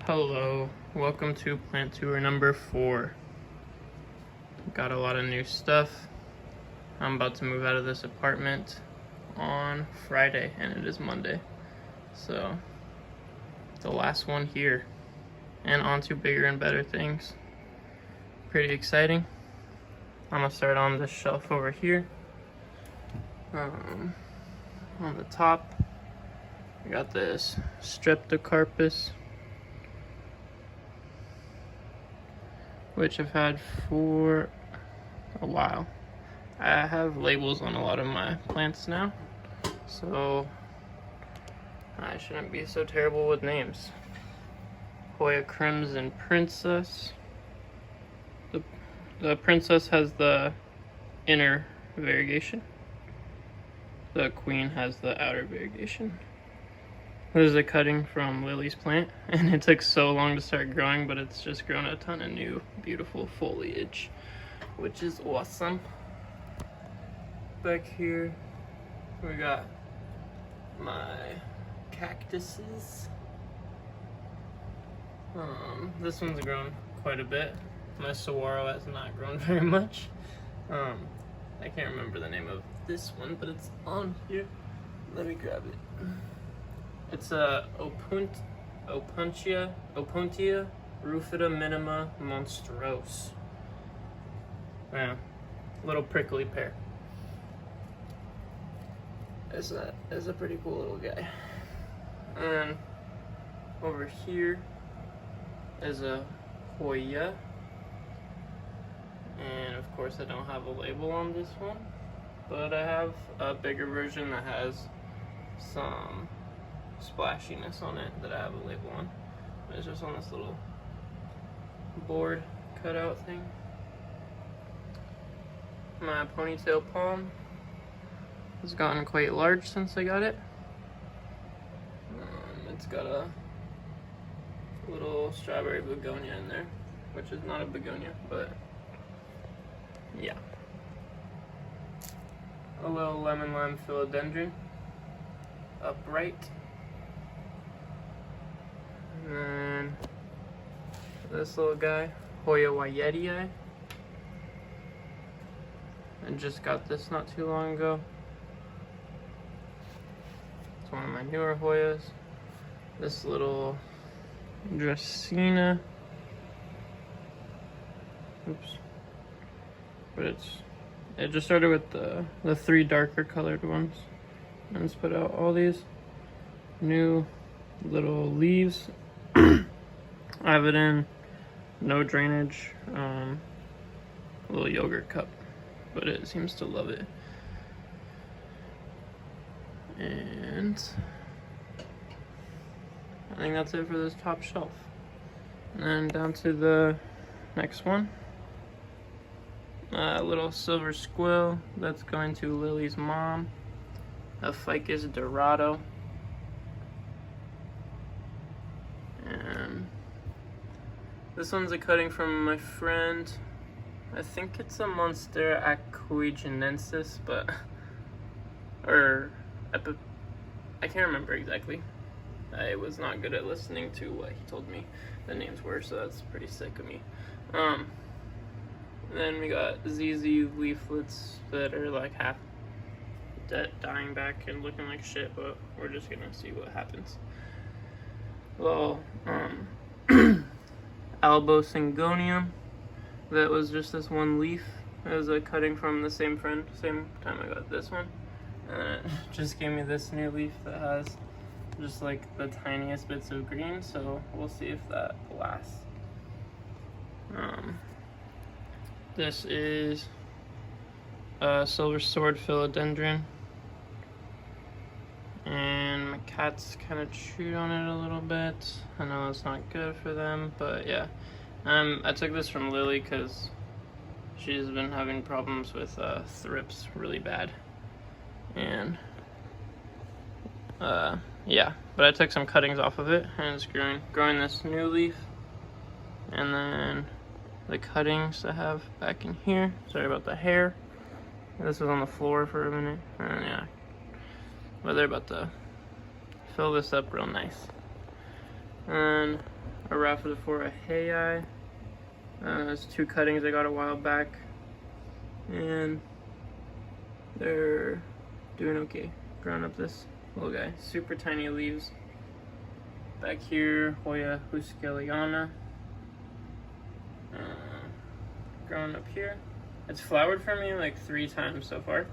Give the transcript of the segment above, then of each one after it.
Hello, welcome to plant tour number 4. Got a lot of new stuff. I'm about to move out of this apartment on Friday and it is Monday. So, the last one here and on to bigger and better things. Pretty exciting. I'm gonna start on this shelf over here. On the top, we got this streptocarpus, which I've had for a while. I have labels on a lot of my plants now, so I shouldn't be so terrible with names. Hoya Crimson Princess. The princess has the inner variegation. The queen has the outer variegation. This is a cutting from Lily's plant, and it took so long to start growing, but it's just grown a ton of new, beautiful foliage, which is awesome. Back here, we got my cactuses. This one's grown quite a bit. My Squirrel has not grown very much. I can't remember the name of this one, but it's on here. Let me grab it. It's a Opuntia rufida minima monstrose. Yeah, little prickly pear. It's a pretty cool little guy. And over here is a Hoya. And of course I don't have a label on this one, but I have a bigger version that has some splashiness on it that I have a label on. It's just on this little board cutout thing. My ponytail palm has gotten quite large since I got it. It's got a little strawberry begonia in there, which is not a begonia, but yeah. A little lemon lime philodendron, upright. And then this little guy, Hoya Wyetii. I just got this not too long ago. It's one of my newer Hoyas. This little Dracaena. Oops. But it just started with the 3 darker colored ones. And it's put out all these new little leaves. I have it in no drainage, little yogurt cup, but it seems to love it. And I think that's it for this top shelf. And then down to the next one. A little silver squirrel that's going to Lily's mom. A Ficus dorado. And this one's a cutting from my friend. I think it's a Monstera aquigenensis, but I can't remember exactly. I was not good at listening to what he told me the names were, so that's pretty sick of me. Then we got ZZ leaflets that are like half dead, dying back and looking like shit, but we're just gonna see what happens. Well, albosingonium, that was just this one leaf. It was a cutting from the same friend, same time I got this one. And it just gave me this new leaf that has just like the tiniest bits of green, so we'll see if that lasts. This is a silver sword philodendron, and my cats kind of chewed on it a little bit. I know it's not good for them, but yeah. I took this from Lily because she's been having problems with thrips really bad, and yeah, but I took some cuttings off of it and it's growing this new leaf. And then the cuttings I have back in here. Sorry about the hair. This was on the floor for a minute, and yeah, but they're about to fill this up real nice. And a Rhaphidophora Hoya. There's 2 cuttings I got a while back, and they're doing okay. Growing up this little guy. Super tiny leaves. Back here, Hoya Huskeliana. Growing up here. It's flowered for me like 3 times so far,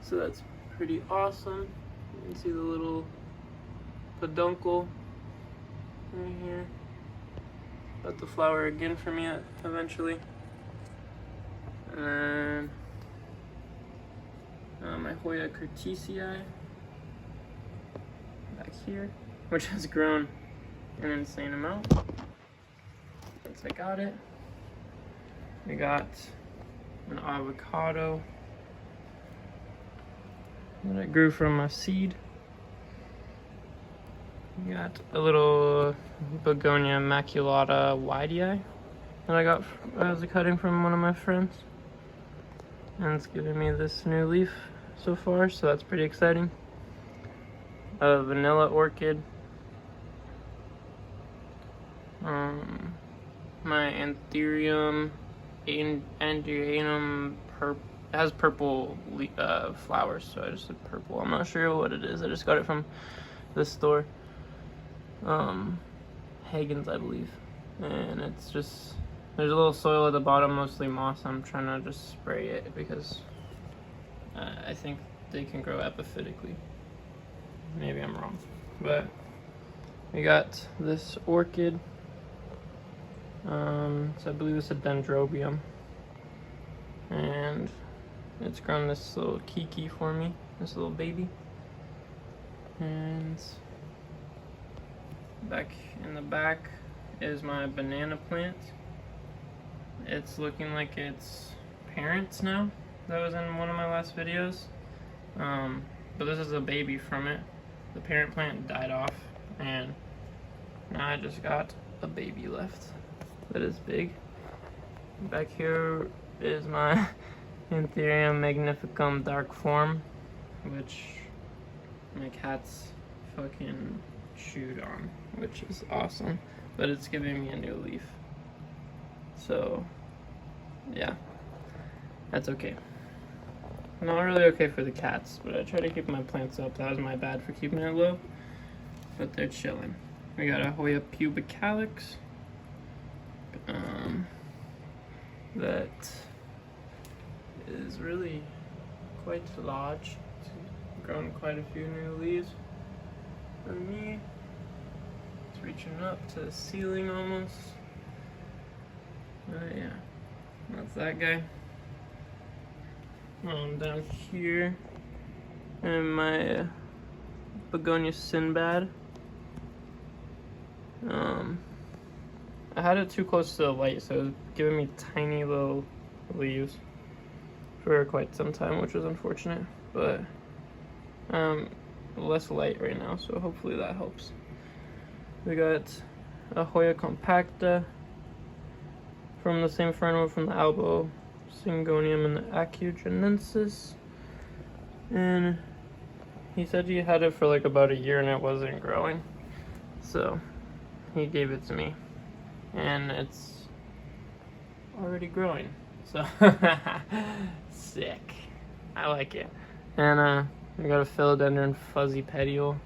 so that's pretty awesome. You can see the little peduncle right here. About to flower again for me eventually. And then my Hoya Curtisii back here, which has grown an insane amount since I got it. We got an avocado that I grew from a seed. We got a little Begonia maculata widei that I got as a cutting from one of my friends, and it's giving me this new leaf so far, so that's pretty exciting. A vanilla orchid. My anthurium andrianum has purple flowers, so I just said purple. I'm not sure what it is. I just got it from this store, Hagen's, I believe, and it's just, there's a little soil at the bottom, mostly moss. I'm trying to just spray it because I think they can grow epiphytically. Maybe I'm wrong, but we got this orchid. So I believe it's a dendrobium, and it's grown this little kiki for me, this little baby. And back in the back is my banana plant. It's looking like it's parents now. That was in one of my last videos, but this is a baby from it. The parent plant died off, and now I just got a baby left that is big. Back here is my Anthurium magnificum dark form, which my cats fucking chewed on, which is awesome, but it's giving me a new leaf, so yeah, that's okay. Not really okay for the cats, but I try to keep my plants up. That was my bad for keeping it low, but they're chilling. We got a Hoya pubicalyx that is really quite large. It's grown quite a few new leaves for me. It's reaching up to the ceiling almost. Yeah, that's that guy. Down here, and my Begonia sinbad. I had it too close to the light, so it was giving me tiny little leaves for quite some time, which was unfortunate, but less light right now, so hopefully that helps. We got a Hoya compacta from the same fern from the albo syngonium and the acugenensis, and he said he had it for like about a year and it wasn't growing, so he gave it to me, and it's already growing, so sick. I like it. And we got a Philodendron fuzzy petiole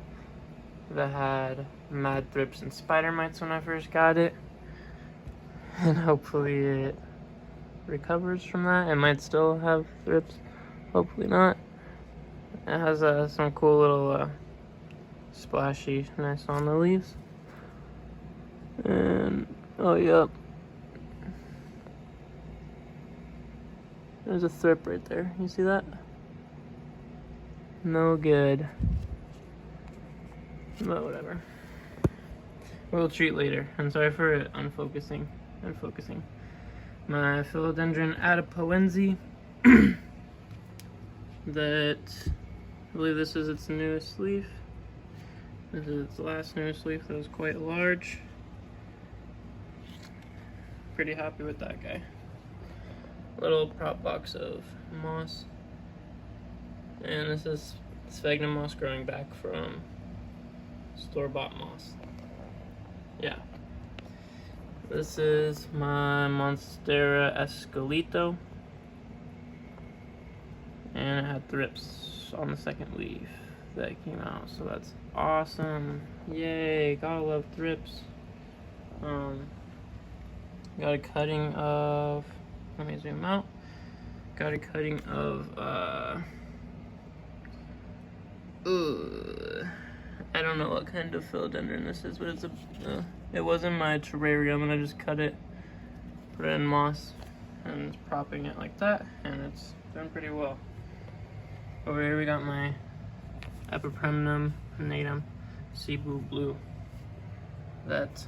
that had mad thrips and spider mites when I first got it, and hopefully it recovers from that. It might still have thrips, hopefully not. It has some cool little splashy nice on the leaves. And oh yep, there's a thrip right there. You see that? No good, but whatever. We'll treat later. I'm sorry for unfocusing. My Philodendron adipowenzi that, I believe this is its newest leaf. This is its last newest leaf that was quite large. Pretty happy with that guy. Little prop box of moss. And this is sphagnum moss growing back from store-bought moss. Yeah, This is my Monstera Escalito, and it had thrips on the second leaf that came out, so that's awesome. Yay, gotta love thrips. Got a cutting of, let me zoom out. Got a cutting of I don't know what kind of philodendron this is, but it's it was in my terrarium and I just cut it, put it in moss, and it's propping it like that, and it's doing pretty well. Over here we got my Adipowenzi natum Cebu blue that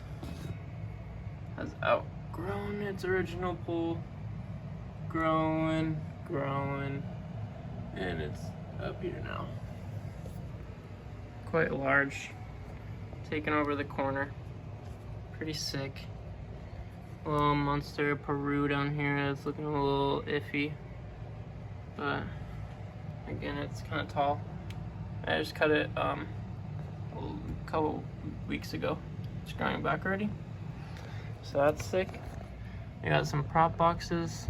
has outgrown its original pole, growing, and it's up here now. Quite large, taking over the corner. Pretty sick. A little monster Peru down here that's looking a little iffy, but again, it's kind of tall. I just cut it a couple weeks ago. It's growing back already, so that's sick. I got some prop boxes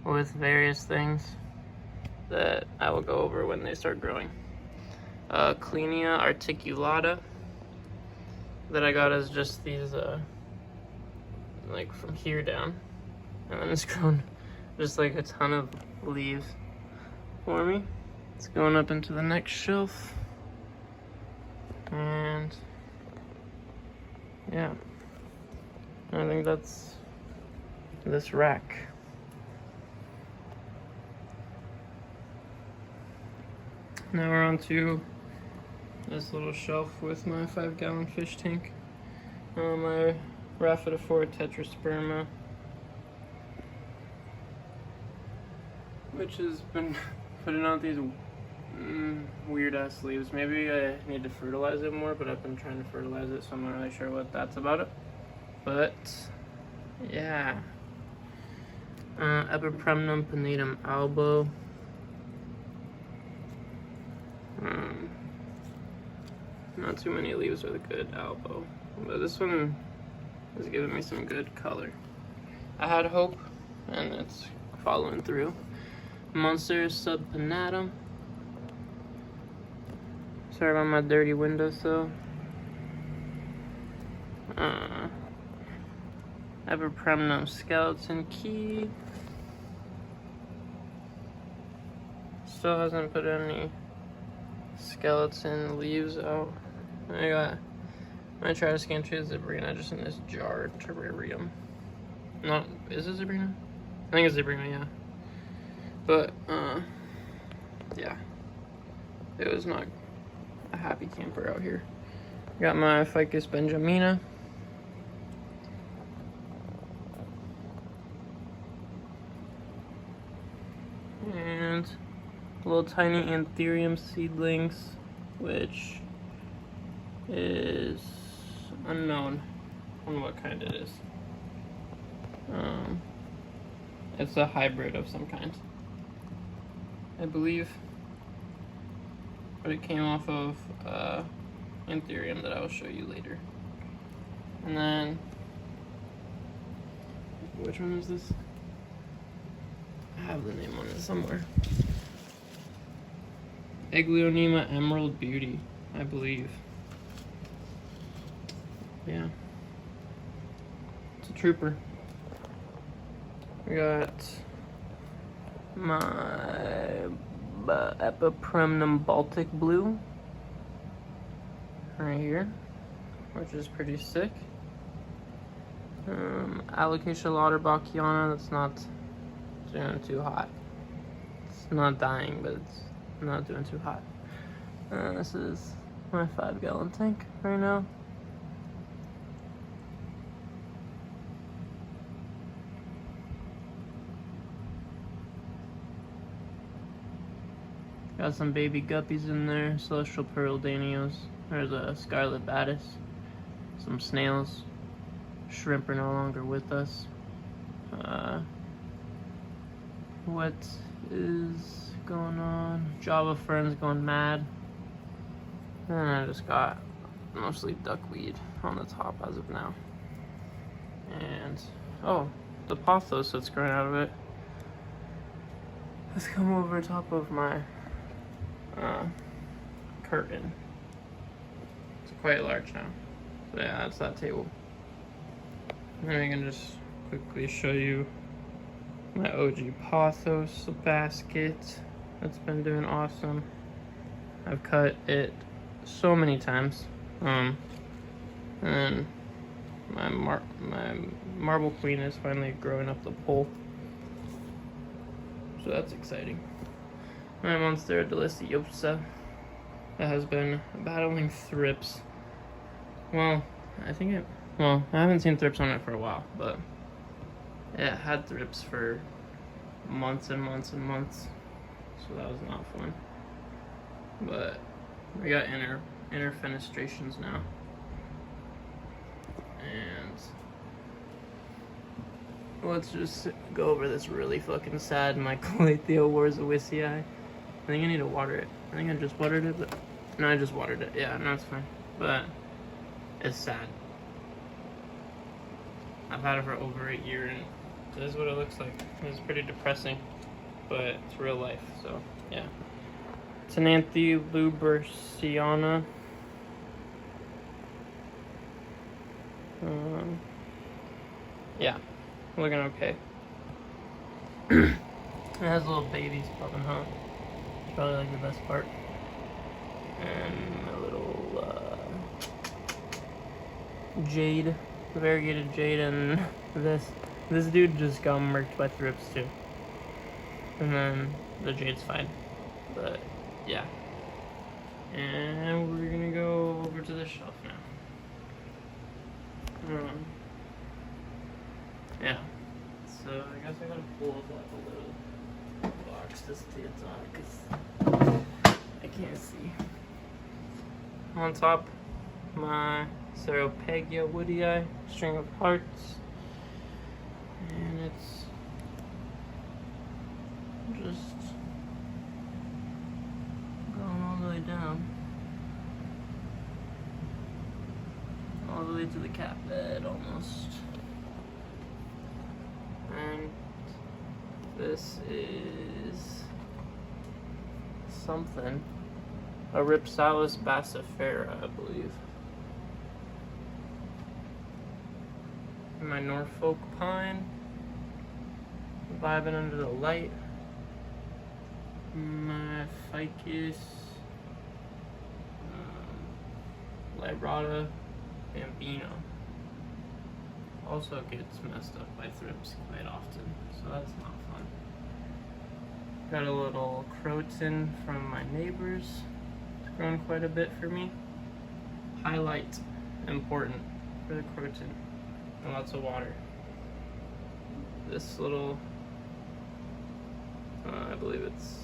with various things that I will go over when they start growing. Clinia articulata that I got as just these like from here down, and then it's grown just like a ton of leaves for me. It's going up into the next shelf, and yeah, I think that's this rack. Now we're on to this little shelf with my 5-gallon fish tank. My Rhaphidophora tetrasperma, which has been putting out these weird ass leaves. Maybe I need to fertilize it more, but I've been trying to fertilize it, so I'm not really sure what that's about it. But yeah, Abrupt panatum albo. Not too many leaves are the good albo, but this one is giving me some good color. I had hope, and it's following through. Monster subpanatum. Sorry about my dirty windowsill. Abrupt skeleton key. Still hasn't put any skeleton leaves out. I got my Triscanthia zebrina just in this jar terrarium. Not, is it zebrina? I think it's zebrina, yeah. But yeah, it was not a happy camper out here. Got my Ficus benjamina. And little tiny anthurium seedlings, which is unknown on what kind it is. It's a hybrid of some kind, I believe, but it came off of anthurium that I will show you later. And then, which one is this? I have the name on it somewhere. Eglionema Emerald Beauty, I believe. Yeah. It's a trooper. We got my Epipremnum Baltic Blue right here, which is pretty sick. Alocasia lauterbachkiana, that's not doing too hot. It's not dying, but it's not doing too hot. This is my 5-gallon tank right now. Got some baby guppies in there, celestial pearldanios. There's a scarlet batis, some snails. Shrimp are no longer with us. What is going on? Java ferns going mad. And I just got mostly duckweed on the top as of now. And oh, the Pothos that's growing out of it has come over top of my curtain. It's quite large now. So yeah, that's that table. And then I can just quickly show you my OG Pothos basket. That's been doing awesome. I've cut it so many times. And my marble queen is finally growing up the pole. So that's exciting. My Monstera deliciosa that has been battling thrips. Well, I haven't seen thrips on it for a while, but it had thrips for months and months and months. So that was not fun. But we got inner fenestrations now. And let's just go over this really fucking sad Mycolathia Warzowicii. I think I need to water it. I think I just watered it, but no, I just watered it. Yeah, no, it's fine. But it's sad. I've had it for over a year, and this is what it looks like. It's pretty depressing, but it's real life, so yeah. Tenanthe luberciana. Yeah, looking okay. It has little babies popping, huh? Probably like the best part. And a little jade, variegated jade, and this dude just got murked by thrips too. And then the jade's fine, but yeah. And we're gonna go over to the shelf now. Yeah. So I guess I gotta pull up like a little box to see it's on because I can't see. On top, my Ceropegia woodii string of hearts, and it's just going all the way down, all the way to the cat bed almost. And this is something, a Ripsalis bassifera, I believe. My Norfolk pine, vibing under the light. My Ficus Librata bambino also gets messed up by thrips quite often, so that's not fun. Got a little croton from my neighbors. It's grown quite a bit for me. Highlight, important for the croton, and lots of water. This little, I believe it's,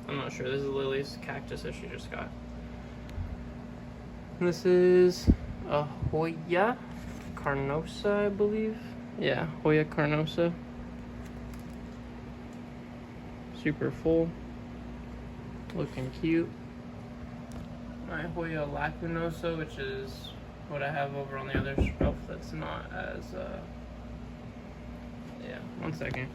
I'm not sure, this is Lily's cactus that she just got. This is a Hoya carnosa, I believe. Yeah, Hoya carnosa. Super full. Looking cute. My Hoya lacunosa, which is what I have over on the other shelf that's not as, yeah, one second.